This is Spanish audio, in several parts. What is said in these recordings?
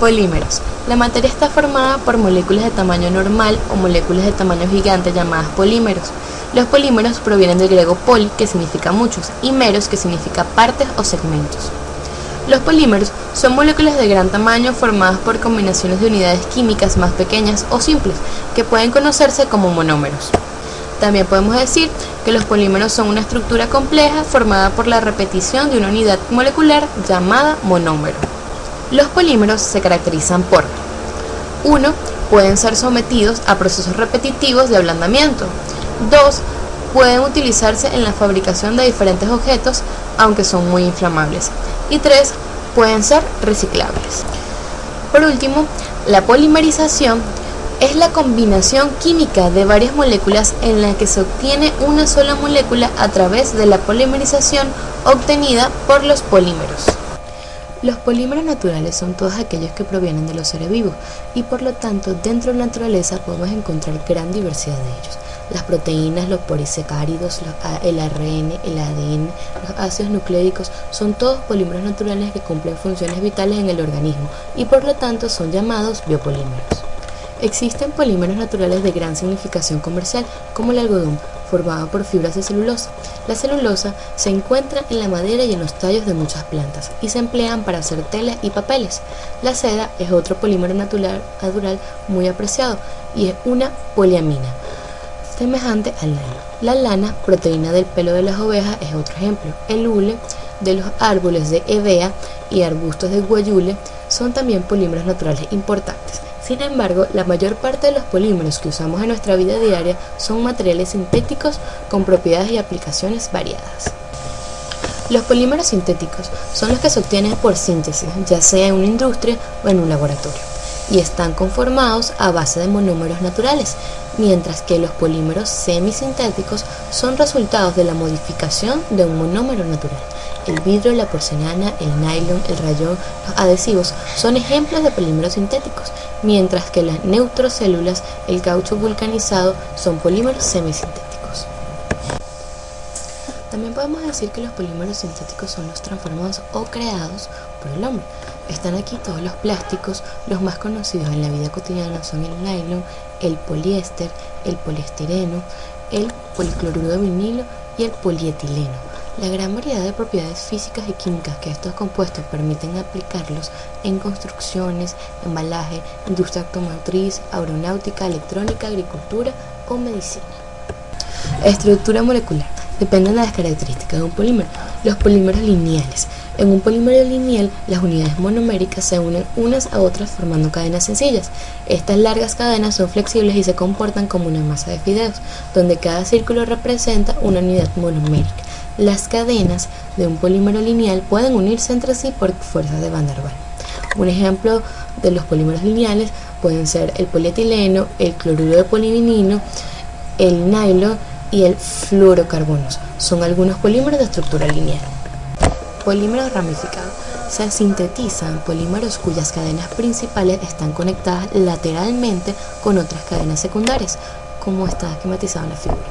Polímeros. La materia está formada por moléculas de tamaño normal o moléculas de tamaño gigante llamadas polímeros. Los polímeros provienen del griego poli, que significa muchos, y meros, que significa partes o segmentos. Los polímeros son moléculas de gran tamaño formadas por combinaciones de unidades químicas más pequeñas o simples, que pueden conocerse como monómeros. También podemos decir que los polímeros son una estructura compleja formada por la repetición de una unidad molecular llamada monómero. Los polímeros se caracterizan por 1. Pueden ser sometidos a procesos repetitivos de ablandamiento. 2. Pueden utilizarse en la fabricación de diferentes objetos, aunque son muy inflamables. Y 3. Pueden ser reciclables. Por último, la polimerización es la combinación química de varias moléculas en la que se obtiene una sola molécula a través de la polimerización obtenida por los polímeros. Los polímeros naturales son todos aquellos que provienen de los seres vivos y por lo tanto dentro de la naturaleza podemos encontrar gran diversidad de ellos. Las proteínas, los polisacáridos, el ARN, el ADN, los ácidos nucleicos son todos polímeros naturales que cumplen funciones vitales en el organismo y por lo tanto son llamados biopolímeros. Existen polímeros naturales de gran significación comercial, como el algodón, formado por fibras de celulosa. La celulosa se encuentra en la madera y en los tallos de muchas plantas, y se emplean para hacer telas y papeles. La seda es otro polímero natural muy apreciado, y es una poliamina, semejante al nylon. La lana, proteína del pelo de las ovejas, es otro ejemplo. El hule de los árboles de hevea y arbustos de guayule son también polímeros naturales importantes. Sin embargo, la mayor parte de los polímeros que usamos en nuestra vida diaria son materiales sintéticos con propiedades y aplicaciones variadas. Los polímeros sintéticos son los que se obtienen por síntesis, ya sea en una industria o en un laboratorio, y están conformados a base de monómeros naturales, mientras que los polímeros semisintéticos son resultados de la modificación de un monómero natural. El vidrio, la porcelana, el nylon, el rayón, los adhesivos son ejemplos de polímeros sintéticos, mientras que las neutrocélulas, el caucho vulcanizado son polímeros semisintéticos. También podemos decir que los polímeros sintéticos son los transformados o creados por el hombre. Están aquí todos los plásticos, los más conocidos en la vida cotidiana son el nylon, el poliéster, el poliestireno, el policloruro de vinilo y el polietileno. La gran variedad de propiedades físicas y químicas que estos compuestos permiten aplicarlos en construcciones, embalaje, industria automotriz, aeronáutica, electrónica, agricultura o medicina. Estructura molecular. Dependen de las características de un polímero. Los polímeros lineales. En un polímero lineal, las unidades monoméricas se unen unas a otras formando cadenas sencillas. Estas largas cadenas son flexibles y se comportan como una masa de fideos, donde cada círculo representa una unidad monomérica. Las cadenas de un polímero lineal pueden unirse entre sí por fuerzas de Van der Waals. Un ejemplo de los polímeros lineales pueden ser el polietileno, el cloruro de polivinilo, el nylon y el fluorocarbonos. Son algunos polímeros de estructura lineal. Polímeros ramificados. Se sintetizan polímeros cuyas cadenas principales están conectadas lateralmente con otras cadenas secundarias, como está esquematizado en la figura.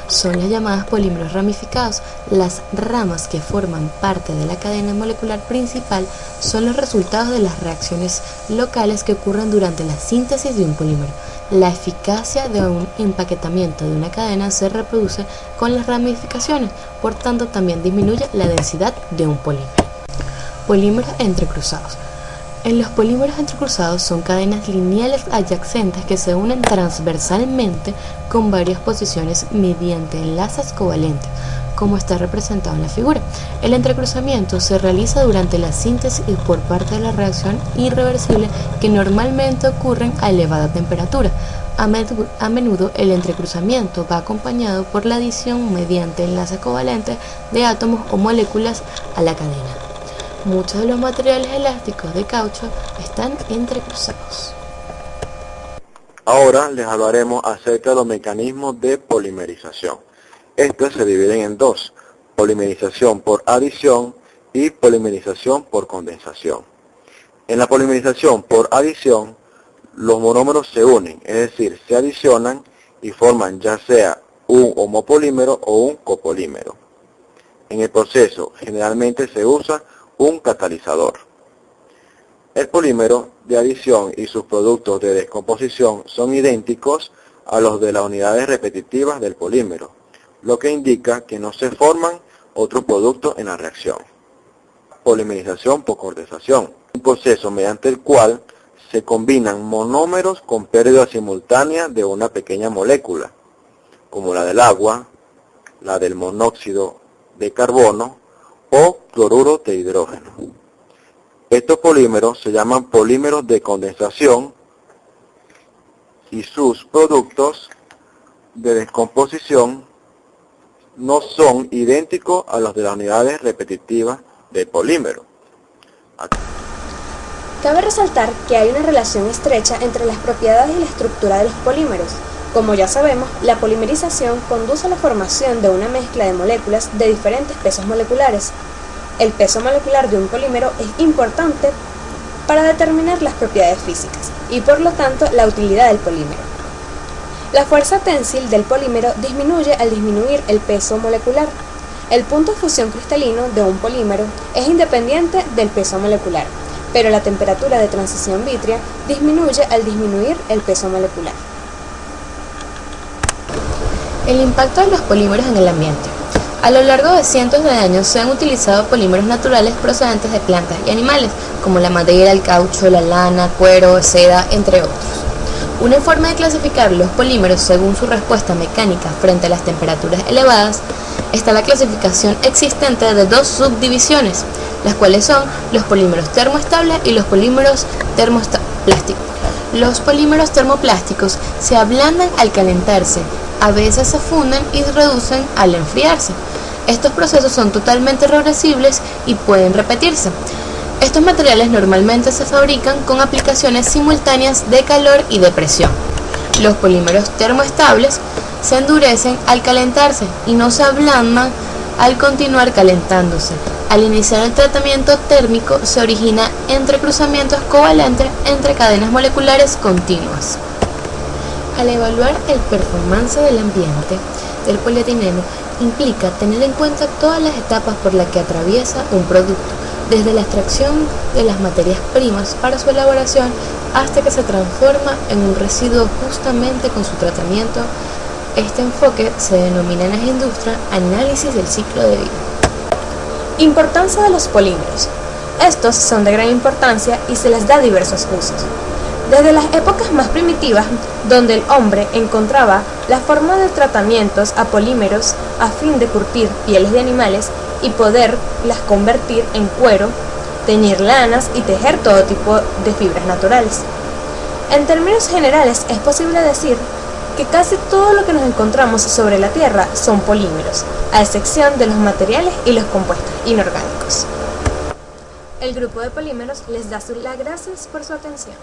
Son las llamadas polímeros ramificados. Las ramas que forman parte de la cadena molecular principal son los resultados de las reacciones locales que ocurren durante la síntesis de un polímero. La eficacia de un empaquetamiento de una cadena se reproduce con las ramificaciones, por tanto también disminuye la densidad de un polímero. Polímeros entrecruzados. En los polímeros entrecruzados son cadenas lineales adyacentes que se unen transversalmente con varias posiciones mediante enlaces covalentes, como está representado en la figura. El entrecruzamiento se realiza durante la síntesis y por parte de la reacción irreversible que normalmente ocurren a elevada temperatura. A menudo el entrecruzamiento va acompañado por la adición mediante enlaces covalentes de átomos o moléculas a la cadena. Muchos de los materiales elásticos de caucho están entrecruzados. Ahora les hablaremos acerca de los mecanismos de polimerización. Estos se dividen en dos: polimerización por adición y polimerización por condensación. En la polimerización por adición, los monómeros se unen, es decir, se adicionan y forman ya sea un homopolímero o un copolímero. En el proceso generalmente se usa un catalizador. El polímero de adición y sus productos de descomposición son idénticos a los de las unidades repetitivas del polímero, lo que indica que no se forman otros productos en la reacción. Polimerización por condensación, un proceso mediante el cual se combinan monómeros con pérdida simultánea de una pequeña molécula, como la del agua, la del monóxido de carbono o cloruro de hidrógeno. Estos polímeros se llaman polímeros de condensación y sus productos de descomposición no son idénticos a los de las unidades repetitivas del polímero. Cabe resaltar que hay una relación estrecha entre las propiedades y la estructura de los polímeros. Como ya sabemos, la polimerización conduce a la formación de una mezcla de moléculas de diferentes pesos moleculares. El peso molecular de un polímero es importante para determinar las propiedades físicas y por lo tanto la utilidad del polímero. La fuerza ténsil del polímero disminuye al disminuir el peso molecular. El punto de fusión cristalino de un polímero es independiente del peso molecular, pero la temperatura de transición vítrea disminuye al disminuir el peso molecular. El impacto de los polímeros en el ambiente. A lo largo de cientos de años se han utilizado polímeros naturales procedentes de plantas y animales, como la madera, el caucho, la lana, cuero, seda, entre otros. Una forma de clasificar los polímeros según su respuesta mecánica frente a las temperaturas elevadas está la clasificación existente de dos subdivisiones, las cuales son los polímeros termoestables y los polímeros termoplásticos. Los polímeros termoplásticos se ablandan al calentarse, a veces se funden y reducen al enfriarse. Estos procesos son totalmente reversibles y pueden repetirse. Estos materiales normalmente se fabrican con aplicaciones simultáneas de calor y de presión. Los polímeros termoestables se endurecen al calentarse y no se ablandan al continuar calentándose. Al iniciar el tratamiento térmico se origina entrecruzamientos covalentes entre cadenas moleculares continuas. Al evaluar el performance del ambiente del polietileno implica tener en cuenta todas las etapas por las que atraviesa un producto, desde la extracción de las materias primas para su elaboración hasta que se transforma en un residuo justamente con su tratamiento. Este enfoque se denomina en la industria análisis del ciclo de vida. Importancia de los polímeros. Estos son de gran importancia y se les da diversos usos. Desde las épocas más primitivas, donde el hombre encontraba la forma de tratamientos a polímeros a fin de curtir pieles de animales y poderlas convertir en cuero, teñir lanas y tejer todo tipo de fibras naturales. En términos generales, es posible decir que casi todo lo que nos encontramos sobre la Tierra son polímeros, a excepción de los materiales y los compuestos inorgánicos. El grupo de polímeros les da las gracias por su atención.